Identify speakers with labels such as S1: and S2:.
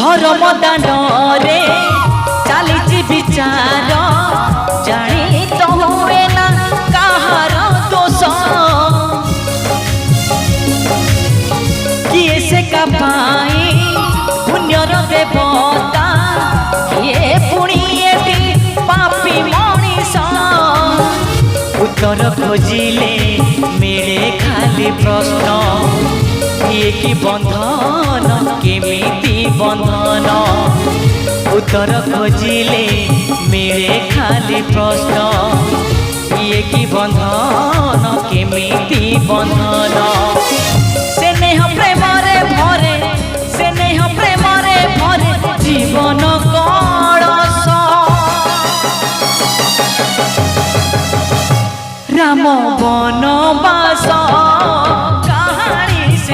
S1: धर्म दांडरे चली विचार जानी तो हुए ना कहार दोष किए से का पाई पुण्यर देवता किए पुणी पापी मनीष उत्तर खोजिले मिले खाली प्रश्न ये कि बंधन केमिति बंधन उत्तर खोजिले मिले खाली प्रश्न ये कि बंधन केमिति बंधन।